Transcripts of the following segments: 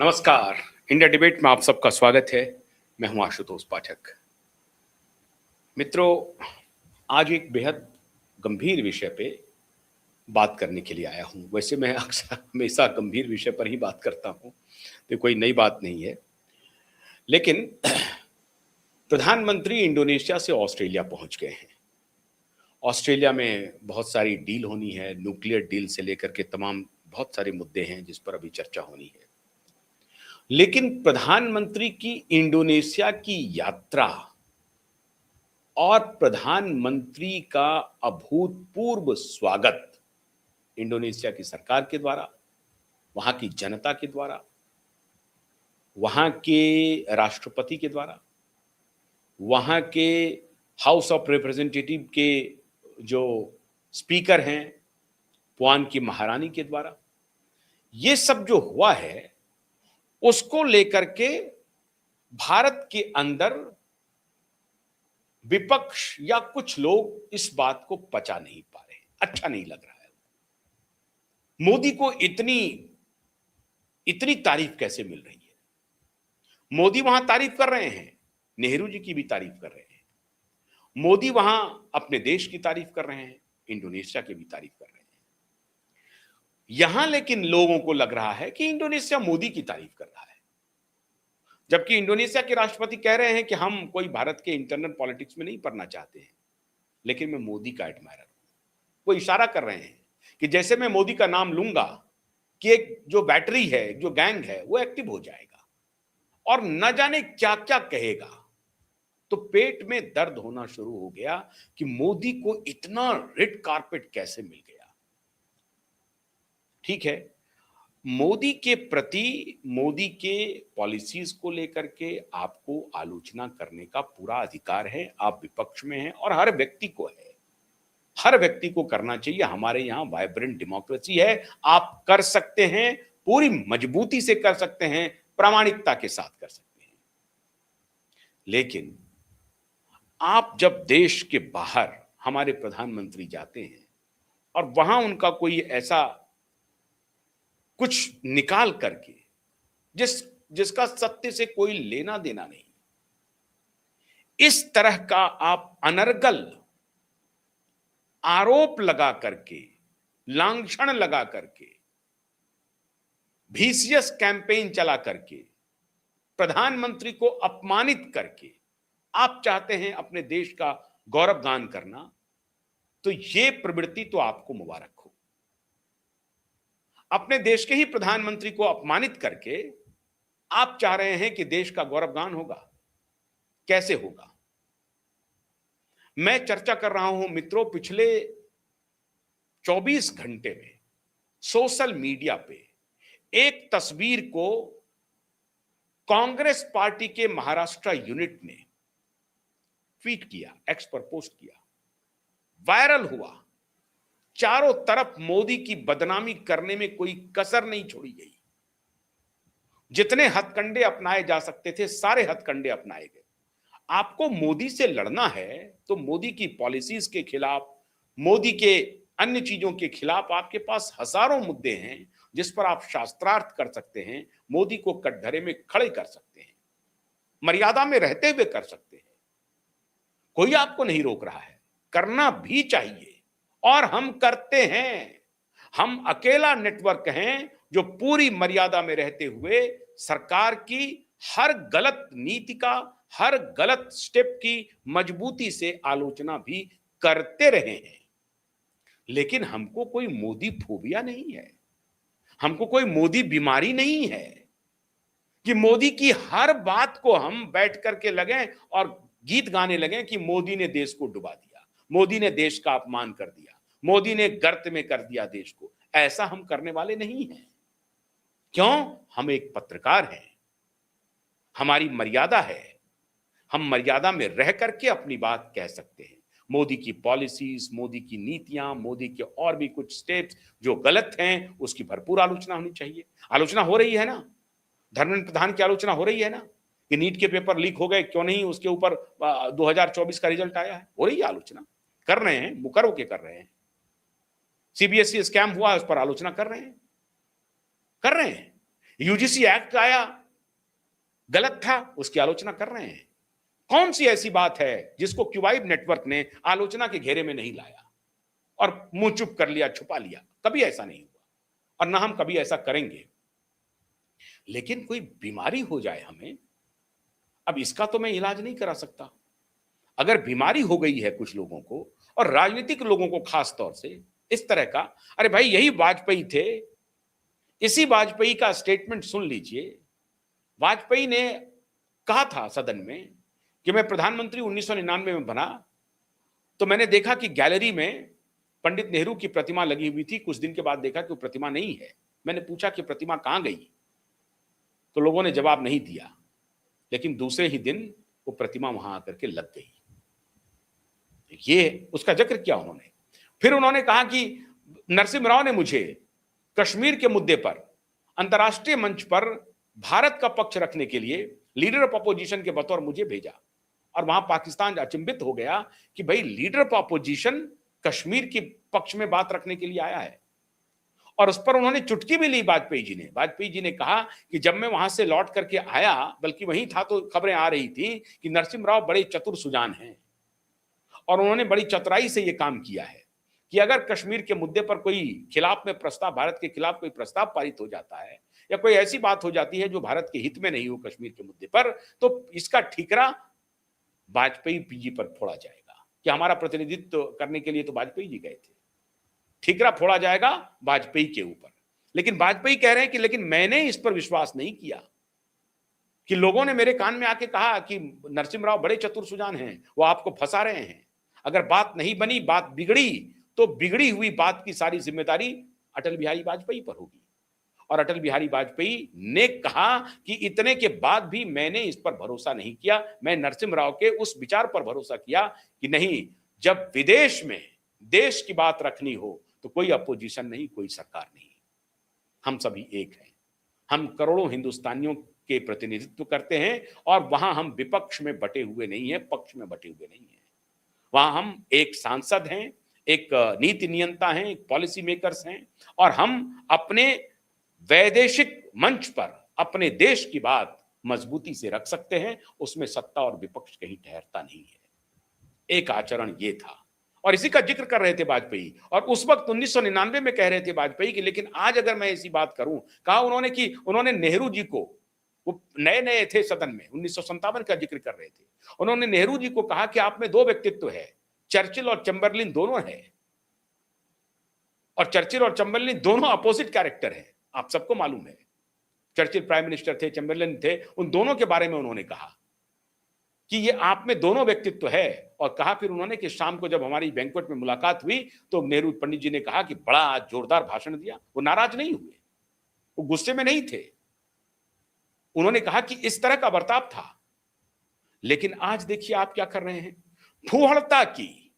नमस्कार। India debate में आप सबका स्वागत है। मैं हूं आशुतोष पाठक। मित्रों, आज एक बेहद गंभीर विषय पे बात करने के लिए आया हूं। वैसे मैं अक्सर हमेशा गंभीर विषय पर ही बात करता हूं, तो कोई नई बात नहीं है। लेकिन प्रधानमंत्री इंडोनेशिया से ऑस्ट्रेलिया पहुंच गए हैं। ऑस्ट्रेलिया में बहुत सारी डील होनी है, न्यूक्लियर डील से लेकर के तमाम बहुत सारे मुद्दे हैं जिस पर अभी चर्चा होनी है। लेकिन प्रधानमंत्री की इंडोनेशिया की यात्रा और प्रधानमंत्री का अभूतपूर्व स्वागत इंडोनेशिया की सरकार के द्वारा, वहां की जनता के द्वारा, वहां के राष्ट्रपति के द्वारा, वहां के हाउस ऑफ रिप्रेजेंटेटिव के जो स्पीकर हैं, पुआन की महारानी के द्वारा, ये सब जो हुआ है उसको लेकर के भारत के अंदर विपक्ष या कुछ लोग इस बात को पचा नहीं पा रहे, अच्छा नहीं लग रहा है। मोदी को इतनी तारीफ कैसे मिल रही है? मोदी वहां तारीफ कर रहे हैं, नेहरू जी की भी तारीफ कर रहे हैं। मोदी वहां अपने देश की तारीफ कर रहे हैं, इंडोनेशिया की भी तारीफ कर रहे हैं। यहां लेकिन लोगों को लग रहा है कि इंडोनेशिया मोदी की तारीफ कर रहा है, जबकि इंडोनेशिया के राष्ट्रपति कह रहे हैं कि हम कोई भारत के इंटरनल पॉलिटिक्स में नहीं पड़ना चाहते हैं, लेकिन मैं मोदी का एडमायरर हूं। वो इशारा कर रहे हैं कि जैसे मैं मोदी का नाम लूंगा कि एक जो बैटरी है, जो गैंग है, वो एक्टिव हो जाएगा और न जाने क्या क्या कहेगा। तो पेट में दर्द होना शुरू हो गया कि मोदी को इतना रेड कारपेट कैसे मिल गया। ठीक है, मोदी के प्रति, मोदी के पॉलिसीज को लेकर के आपको आलोचना करने का पूरा अधिकार है। आप विपक्ष में हैं और हर व्यक्ति को है, हर व्यक्ति को करना चाहिए। हमारे यहां वाइब्रेंट डेमोक्रेसी है, आप कर सकते हैं, पूरी मजबूती से कर सकते हैं, प्रामाणिकता के साथ कर सकते हैं। लेकिन आप जब देश के बाहर हमारे प्रधानमंत्री जाते हैं और वहां उनका कोई ऐसा कुछ निकाल करके जिसका सत्य से कोई लेना देना नहीं, इस तरह का आप अनर्गल आरोप लगा करके, लांछन लगा करके, भीसियस कैंपेन चला करके, प्रधानमंत्री को अपमानित करके आप चाहते हैं अपने देश का गौरवगान करना, तो ये प्रवृत्ति तो आपको मुबारक हो। अपने देश के ही प्रधानमंत्री को अपमानित करके आप चाह रहे हैं कि देश का गौरवगान होगा। कैसे होगा? मैं चर्चा कर रहा हूं मित्रों, पिछले 24 घंटे में सोशल मीडिया पे एक तस्वीर को कांग्रेस पार्टी के महाराष्ट्र यूनिट ने ट्वीट किया, एक्स पर पोस्ट किया, वायरल हुआ। चारों तरफ मोदी की बदनामी करने में कोई कसर नहीं छोड़ी गई। जितने हथकंडे अपनाए जा सकते थे, सारे हथकंडे अपनाए गए। आपको मोदी से लड़ना है तो मोदी की पॉलिसीज के खिलाफ, मोदी के अन्य चीजों के खिलाफ आपके पास हजारों मुद्दे हैं जिस पर आप शास्त्रार्थ कर सकते हैं, मोदी को कटघरे में खड़े कर सकते हैं, मर्यादा में रहते हुए कर सकते हैं। कोई आपको नहीं रोक रहा है, करना भी चाहिए और हम करते हैं। हम अकेला नेटवर्क हैं जो पूरी मर्यादा में रहते हुए सरकार की हर गलत नीति का, हर गलत स्टेप की मजबूती से आलोचना भी करते रहे हैं। लेकिन हमको कोई मोदी फोबिया नहीं है, हमको कोई मोदी बीमारी नहीं है कि मोदी की हर बात को हम बैठ करके लगे और गीत गाने लगे कि मोदी ने देश को डुबा दिया, मोदी ने देश का अपमान कर दिया, मोदी ने गर्त में कर दिया देश को। ऐसा हम करने वाले नहीं हैं। क्यों? हम एक पत्रकार हैं, हमारी मर्यादा है, हम मर्यादा में रह करके अपनी बात कह सकते हैं। मोदी की पॉलिसीज, मोदी की नीतियां, मोदी के और भी कुछ स्टेप्स जो गलत हैं, उसकी भरपूर आलोचना होनी चाहिए। आलोचना हो रही है ना, धर्मेंद्र प्रधान की आलोचना हो रही है ना कि नीट के पेपर लीक हो गए, क्यों नहीं उसके ऊपर 2024 का रिजल्ट आया है, हो रही है आलोचना, कर रहे हैं, मुकर होके कर रहे हैं। सीबीएसई स्कैम हुआ, उस पर आलोचना कर रहे हैं। यूजीसी एक्ट आया, गलत था, उसकी आलोचना कर रहे हैं। कौन सी ऐसी बात है जिसको क्यूबाइड नेटवर्क ने आलोचना के घेरे में नहीं लाया और मुंह चुप कर लिया, छुपा लिया? कभी ऐसा नहीं हुआ और ना हम कभी ऐसा करेंगे। लेकिन कोई बीमारी हो जाए हमें, अब इसका तो मैं इलाज नहीं करा सकता। अगर बीमारी हो गई है कुछ लोगों को, और राजनीतिक लोगों को खास तौर से इस तरह का, अरे भाई यही वाजपेयी थे, इसी वाजपेयी का स्टेटमेंट सुन लीजिए। वाजपेयी ने कहा था सदन में कि मैं प्रधानमंत्री 1999 में बना तो मैंने देखा कि गैलरी में पंडित नेहरू की प्रतिमा लगी हुई थी। कुछ दिन के बाद देखा कि वो प्रतिमा नहीं है। मैंने पूछा कि प्रतिमा कहां गई, तो लोगों ने जवाब नहीं दिया। लेकिन दूसरे ही दिन वो प्रतिमा वहां आकर के लग गई। ये उसका जिक्र किया उन्होंने। फिर उन्होंने कहा कि नरसिम्हा राव ने मुझे कश्मीर के मुद्दे पर अंतर्राष्ट्रीय मंच पर भारत का पक्ष रखने के लिए लीडर ऑफ अपोजिशन के बतौर मुझे भेजा, और वहां पाकिस्तान अचंभित हो गया कि भाई लीडर ऑफ अपोजिशन कश्मीर के पक्ष में बात रखने के लिए आया है। और उस पर उन्होंने चुटकी भी ली वाजपेयी जी ने। वाजपेयी जी ने कहा कि जब मैं वहां से लौट करके आया, बल्कि वहीं था तो खबरें आ रही थी कि नरसिम्हा राव बड़े चतुर सुजान हैं, और उन्होंने बड़ी चतुराई से यह काम किया है कि अगर कश्मीर के मुद्दे पर कोई खिलाफ में प्रस्ताव, भारत के खिलाफ कोई प्रस्ताव पारित हो जाता है या कोई ऐसी बात हो जाती है जो भारत के हित में नहीं हो कश्मीर के मुद्दे पर, तो इसका ठीकरा वाजपेयी जी पर फोड़ा जाएगा। कि हमारा प्रतिनिधित्व करने के लिए तो वाजपेयी जी गए थे, ठीकरा फोड़ा जाएगा वाजपेयी के ऊपर। लेकिन वाजपेयी कह रहे हैं कि लेकिन मैंने इस पर विश्वास नहीं किया, कि लोगों ने मेरे कान में आके कहा कि नरसिम्हा राव बड़े चतुर सुजान हैं, वो आपको फंसा रहे हैं। अगर बात नहीं बनी, बात बिगड़ी, तो बिगड़ी हुई बात की सारी जिम्मेदारी अटल बिहारी वाजपेयी पर होगी। और अटल बिहारी वाजपेयी ने कहा कि इतने के बाद भी मैंने इस पर भरोसा नहीं किया। मैं नरसिम्हा राव के उस विचार पर भरोसा किया कि नहीं, जब विदेश में देश की बात रखनी हो तो कोई अपोजिशन नहीं, कोई सरकार नहीं, हम सभी एक हैं। हम करोड़ों हिंदुस्तानियों के प्रतिनिधित्व करते हैं, और वहां हम विपक्ष में बटे हुए नहीं हैं, पक्ष में बटे हुए नहीं हैं। वहां हम एक सांसद हैं, एक नीति नियंता हैं, एक पॉलिसी मेकर्स हैं, और हम अपने वैदेशिक मंच पर अपने देश की बात मजबूती से रख सकते हैं। उसमें सत्ता और विपक्ष कहीं ठहरता नहीं है। एक आचरण ये था, और इसी का जिक्र कर रहे थे वाजपेयी। और उस वक्त 1999 में कह रहे थे वाजपेयी कि लेकिन आज अगर मैं ऐसी बात करूं, कहा उन्होंने कि उन्होंने नेहरू जी को, वो नए नए थे सदन में, 1957 का जिक्र कर रहे थे, उन्होंने नेहरू जी को कहा कि आप में दो व्यक्तित्व है, चर्चिल और चैम्बरलिन दोनों है, और चर्चिल और चैम्बरलिन दोनों अपोजिट कैरेक्टर है, आप सबको मालूम है। चर्चिल प्राइम मिनिस्टर थे, चैम्बरलिन थे, उन दोनों के बारे में उन्होंने कहा कि ये आप में दोनों व्यक्तित्व है। और कहा फिर उन्होंने कि शाम को जब हमारी बैंक्वेट में मुलाकात हुई तो नेहरू पंडित जी ने कहा कि बड़ा जोरदार भाषण दिया। वो नाराज नहीं हुए, वो गुस्से में नहीं थे, उन्होंने कहा कि इस तरह का बर्ताव था। लेकिन आज देखिए आप क्या कर रहे हैं, फूहड़ता की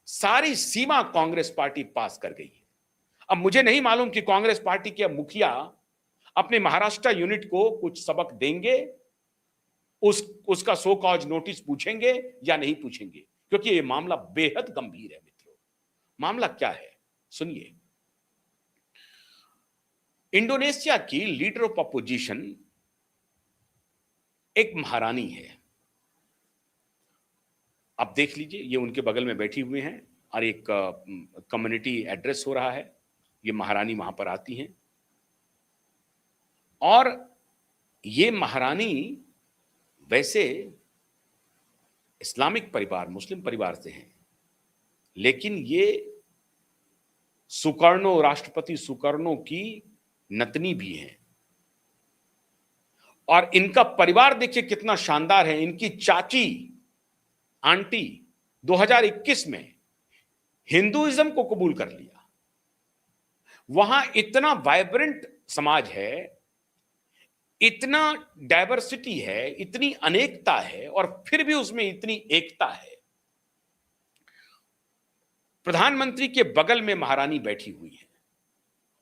सारी सीमा कांग्रेस पार्टी पास कर गई है। अब मुझे नहीं मालूम कि कांग्रेस पार्टी के मुखिया अपने महाराष्ट्र यूनिट को कुछ सबक देंगे, उसका सो कॉज नोटिस पूछेंगे या नहीं पूछेंगे, क्योंकि यह मामला बेहद गंभीर है मित्रों। मामला क्या है सुनिए। इंडोनेशिया की लीडर ऑफ अपोजिशन एक महारानी है। आप देख लीजिए, ये उनके बगल में बैठी हुई हैं और एक कम्युनिटी एड्रेस हो रहा है। ये महारानी वहां पर आती हैं, और ये महारानी वैसे इस्लामिक परिवार, मुस्लिम परिवार से हैं, लेकिन ये सुकर्णो, राष्ट्रपति सुकर्णो की नतनी भी हैं। और इनका परिवार देखिए कितना शानदार है। इनकी चाची, आंटी 2021 में हिंदुइज्म को कबूल कर लिया। वहां इतना वाइब्रेंट समाज है, इतना डाइवर्सिटी है, इतनी अनेकता है, और फिर भी उसमें इतनी एकता है। प्रधानमंत्री के बगल में महारानी बैठी हुई है,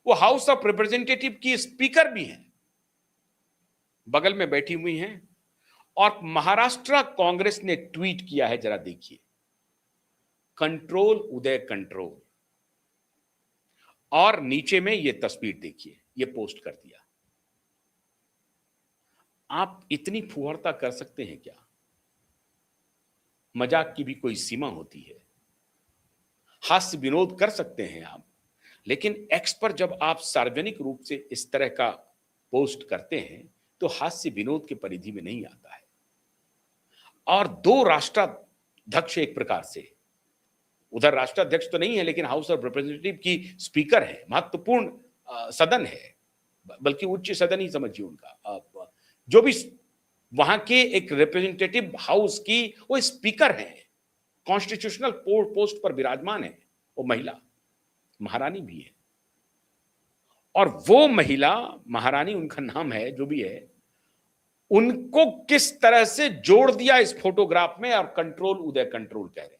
वो हाउस ऑफ रिप्रेजेंटेटिव की स्पीकर भी हैं, बगल में बैठी हुई हैं। और महाराष्ट्र कांग्रेस ने ट्वीट किया है, जरा देखिए, कंट्रोल उदय कंट्रोल, और नीचे में ये तस्वीर देखिए, ये पोस्ट कर दिया। आप इतनी फुहरता कर सकते हैं क्या? मजाक की भी कोई सीमा होती है। हास्य विनोद कर सकते हैं आप, लेकिन एक्स पर जब आप सार्वजनिक रूप से इस तरह का पोस्ट करते हैं, तो हास्य विनोद की परिधि में नहीं आता है। और दो राष्ट्राध्यक्ष एक प्रकार से, उधर राष्ट्राध्यक्ष तो नहीं है लेकिन हाउस ऑफ रिप्रेजेंटेटिव की स्पीकर है, महत्वपूर्ण सदन है, बल्कि उच्च सदन ही समझिए उनका, जो भी वहां के एक रिप्रेजेंटेटिव हाउस की वो स्पीकर है, कॉन्स्टिट्यूशनल पोस्ट पर विराजमान है, वो महिला महारानी भी है। और वो महिला महारानी, उनका नाम है जो भी है, उनको किस तरह से जोड़ दिया इस फोटोग्राफ में, और कंट्रोल उदय कंट्रोल कह रहे हैं।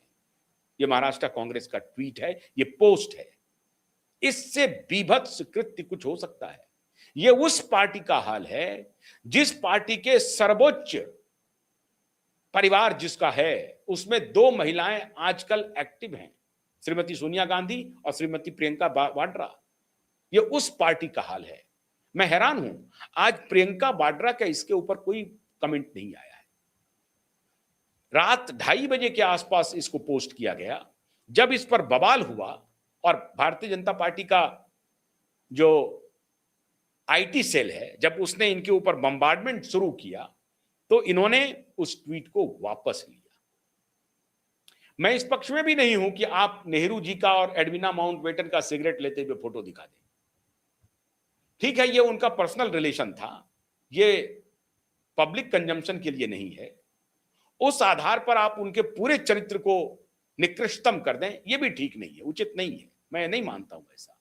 ये महाराष्ट्र कांग्रेस का ट्वीट है, ये पोस्ट है। इससे बीभत्स कृत्य कुछ हो सकता है। ये उस पार्टी का हाल है जिस पार्टी के सर्वोच्च परिवार जिसका है, उसमें दो महिलाएं आजकल एक्टिव हैं, श्रीमती सोनिया गांधी और श्रीमती प्रियंका वाड्रा। ये उस पार्टी का हाल है। मैं हैरान हूं, आज प्रियंका वाड्रा का इसके ऊपर कोई कमेंट नहीं आया है। रात 2:30 बजे के आसपास इसको पोस्ट किया गया। जब इस पर बवाल हुआ और भारतीय जनता पार्टी का जो आईटी सेल है, जब उसने इनके ऊपर बम्बार्डमेंट शुरू किया, तो इन्होंने उस ट्वीट को वापस लिया। मैं इस पक्ष में भी नहीं हूं कि आप नेहरू जी का और एडविना माउंटबेटन का सिगरेट लेते हुए फोटो दिखा दें। ठीक है, ये उनका पर्सनल रिलेशन था, ये पब्लिक कंजम्पशन के लिए नहीं है। उस आधार पर आप उनके पूरे चरित्र को निकृष्टतम कर दें, ये भी ठीक नहीं है, उचित नहीं है, मैं नहीं मानता हूं ऐसा।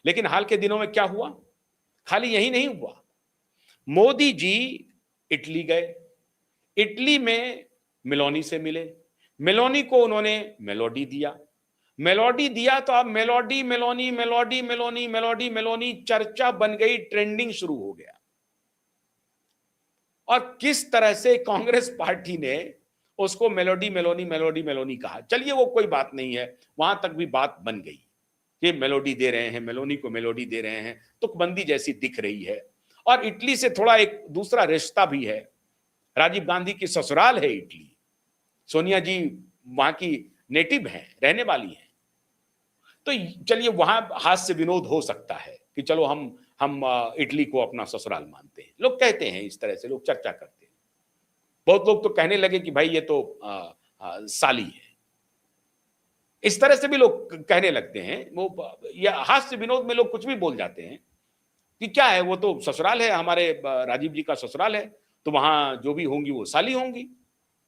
लेकिन हाल के दिनों में क्या हुआ, खाली यही नहीं हुआ, मोदी जी इटली गए, इटली में मेलोनी से मिले, मेलोनी को उन्होंने मेलोडी दिया, मेलोडी दिया तो अब melody Meloni melody Meloni melody Meloni चर्चा बन गई, ट्रेंडिंग शुरू हो गया। और किस तरह से कांग्रेस पार्टी ने उसको मेलोडी मेलोनी मेलोडी मेलोनी कहा। चलिए वो कोई बात नहीं है, वहां तक भी बात बन गई, ये मेलोडी दे रहे हैं, मेलोनी को मेलोडी दे रहे हैं, तुकबंदी जैसी दिख रही है। और इटली से थोड़ा एक दूसरा रिश्ता भी है, राजीव गांधी की ससुराल है इटली, सोनिया जी वहां की नेटिव हैं, रहने वाली हैं। तो चलिए वहां हास्य विनोद हो सकता है कि चलो हम इटली को अपना ससुराल मानते हैं, लोग कहते हैं, इस तरह से लोग चर्चा करते हैं। बहुत लोग तो कहने लगे कि भाई ये तो साली है, इस तरह से भी लोग कहने लगते हैं। वो या हास्य विनोद में लोग कुछ भी बोल जाते हैं कि क्या है, वो तो ससुराल है, हमारे राजीव जी का ससुराल है, तो वहां जो भी होंगी वो साली होंगी,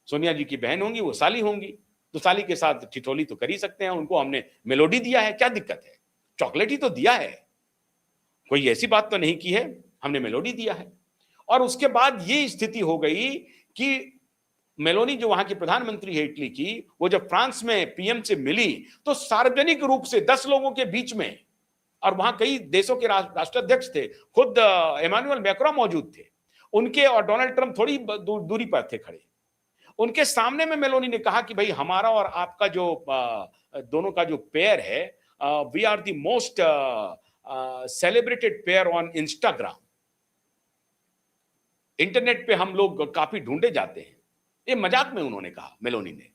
सोनिया जी की बहन होंगी वो साली होंगी, तो साली के साथ ठिठोली तो कर ही सकते हैं, उनको हमने मेलोडी दिया है, क्या दिक्कत है, चॉकलेट ही तो दिया है, कोई ऐसी बात तो नहीं की है, हमने मेलोडी दिया है। और उसके बाद ये स्थिति हो गई कि मेलोनी जो वहां की प्रधानमंत्री है इटली की, वो जब फ्रांस में पीएम से मिली तो सार्वजनिक रूप से 10 लोगों के बीच में, और वहां कई देशों के राष्ट्राध्यक्ष थे, खुद इमानुएल मैक्रों मौजूद थे, उनके और डोनाल्ड ट्रंप थोड़ी दूरी पर थे खड़े, उनके सामने में मेलोनी ने कहा कि भाई हमारा और आपका जो दोनों का जो पेयर है, we are the most celebrated pair on Instagram, internet पे हम लोग काफी ढूंढे जाते हैं। ये मजाक में उन्होंने कहा मेलोनी ने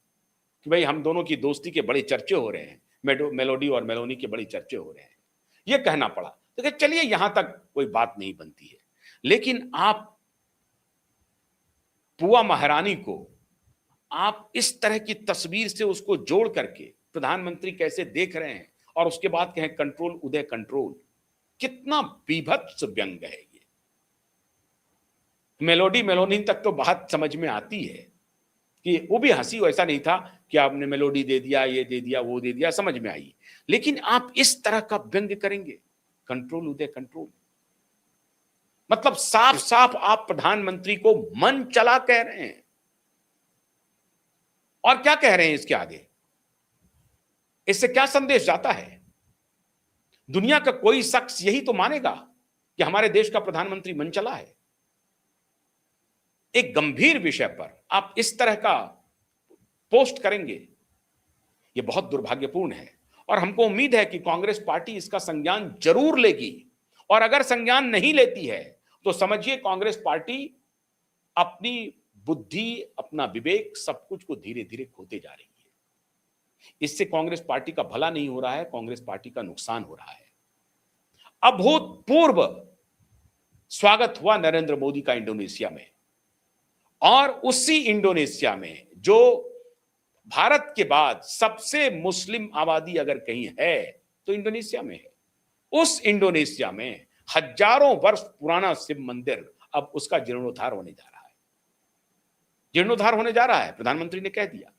कि भाई हम दोनों की दोस्ती के बड़े चर्चे हो रहे हैं, मेलोडी और मेलोनी के बड़े चर्चे हो रहे हैं, ये कहना पड़ा। तो चलिए यहां तक कोई बात नहीं बनती है, लेकिन आप पुआ महारानी को आप इस तरह की तस्वीर से उसको जोड़ करके प्रधानमंत्री कैसे देख रहे हैं, और उसके बाद कहें कंट्रोल उदय कंट्रोल, कितना बीभत्स व्यंग है ये। मेलोडी मेलोनी तक तो बात समझ में आती है कि वो भी हंसी, ऐसा नहीं था कि आपने मेलोडी दे दिया, ये दे दिया, वो दे दिया, समझ में आई। लेकिन आप इस तरह का व्यंग करेंगे, कंट्रोल उदय कंट्रोल, मतलब साफ साफ आप प्रधानमंत्री को मन चला कह रहे हैं। और क्या कह रहे हैं इसके आगे, इससे क्या संदेश जाता है? दुनिया का कोई शख्स यही तो मानेगा कि हमारे देश का प्रधानमंत्री मन चला है। एक गंभीर विषय पर आप इस तरह का पोस्ट करेंगे, यह बहुत दुर्भाग्यपूर्ण है। और हमको उम्मीद है कि कांग्रेस पार्टी इसका संज्ञान जरूर लेगी, और अगर संज्ञान नहीं लेती है तो समझिए कांग्रेस पार्टी अपनी बुद्धि, अपना विवेक, सब कुछ को धीरे धीरे खोते जा रही है। इससे कांग्रेस पार्टी का भला नहीं हो रहा है, कांग्रेस पार्टी का नुकसान हो रहा है। अभूतपूर्व स्वागत हुआ नरेंद्र मोदी का इंडोनेशिया में, और उसी इंडोनेशिया में जो भारत के बाद सबसे मुस्लिम आबादी अगर कहीं है तो इंडोनेशिया में है। उस इंडोनेशिया में हजारों वर्ष पुराना शिव मंदिर अब उसका जीर्णोद्धार होने जा रहा है। जीर्णोद्धार होने जा रहा है, प्रधानमंत्री ने कह दिया।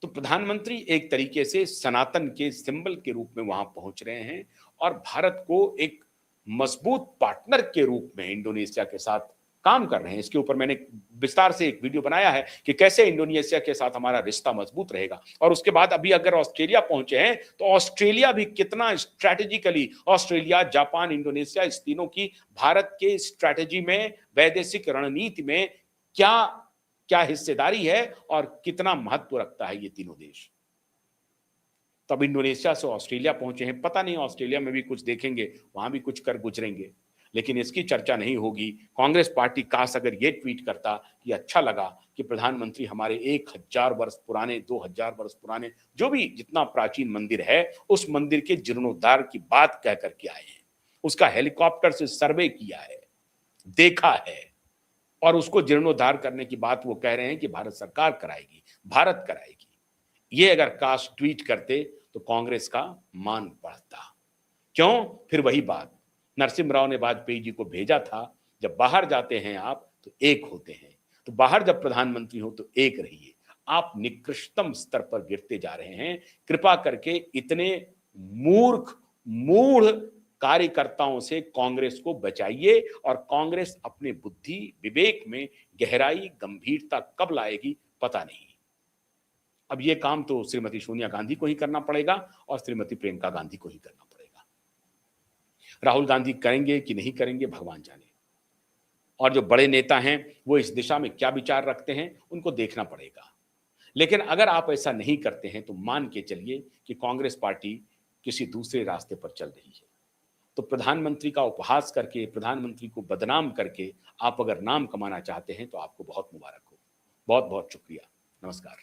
तो प्रधानमंत्री एक तरीके से सनातन के सिंबल के रूप में वहां पहुंच रहे हैं और भारत को एक मजबूत पार्टनर के रूप में इंडोनेशिया के साथ काम कर रहे हैं। इसके ऊपर मैंने विस्तार से एक वीडियो बनाया है कि कैसे इंडोनेशिया के साथ हमारा रिश्ता मजबूत रहेगा। और उसके बाद अभी अगर ऑस्ट्रेलिया पहुंचे हैं तो ऑस्ट्रेलिया भी कितना स्ट्रैटेजिकली, ऑस्ट्रेलिया, जापान, इंडोनेशिया, इस तीनों की भारत के स्ट्रैटेजी में, वैदेशिक रणनीति में क्या क्या हिस्सेदारी है और कितना महत्व रखता है ये तीनों देश। तब इंडोनेशिया से ऑस्ट्रेलिया पहुंचे हैं, पता नहीं ऑस्ट्रेलिया में भी कुछ देखेंगे, वहां भी कुछ कर गुजरेंगे, लेकिन इसकी चर्चा नहीं होगी। कांग्रेस पार्टी काश अगर ये ट्वीट करता कि अच्छा लगा कि प्रधानमंत्री हमारे 1000 वर्ष पुराने, 2000 वर्ष पुराने, जो भी जितना प्राचीन मंदिर है उस मंदिर के जीर्णोद्धार की बात कह करके आए हैं, उसका हेलीकॉप्टर से सर्वे किया है, देखा है, और उसको जीर्णोद्धार करने की बात वो कह रहे हैं कि भारत सरकार कराएगी, भारत कराएगी। ये अगर काश ट्वीट करते तो कांग्रेस का मान बढ़ता। क्यों? फिर वही बात, नरसिम्हा राव ने वाजपेयी जी को भेजा था, जब बाहर जाते हैं आप तो एक होते हैं, तो बाहर जब प्रधानमंत्री हो तो एक रहिए। आप निकृष्टतम स्तर पर गिरते जा रहे हैं। कृपा करके इतने मूढ़ कार्यकर्ताओं से कांग्रेस को बचाइए, और कांग्रेस अपने बुद्धि विवेक में गहराई, गंभीरता कब लाएगी पता नहीं। अब ये काम तो श्रीमती सोनिया गांधी को ही करना पड़ेगा और श्रीमती प्रियंका गांधी को ही करना पड़ेगा। राहुल गांधी करेंगे कि नहीं करेंगे भगवान जाने, और जो बड़े नेता हैं वो इस दिशा में क्या विचार रखते हैं उनको देखना पड़ेगा। लेकिन अगर आप ऐसा नहीं करते हैं तो मान के चलिए कि कांग्रेस पार्टी किसी दूसरे रास्ते पर चल रही है। तो प्रधानमंत्री का उपहास करके, प्रधानमंत्री को बदनाम करके आप अगर नाम कमाना चाहते हैं तो आपको बहुत मुबारक हो। बहुत बहुत शुक्रिया। नमस्कार।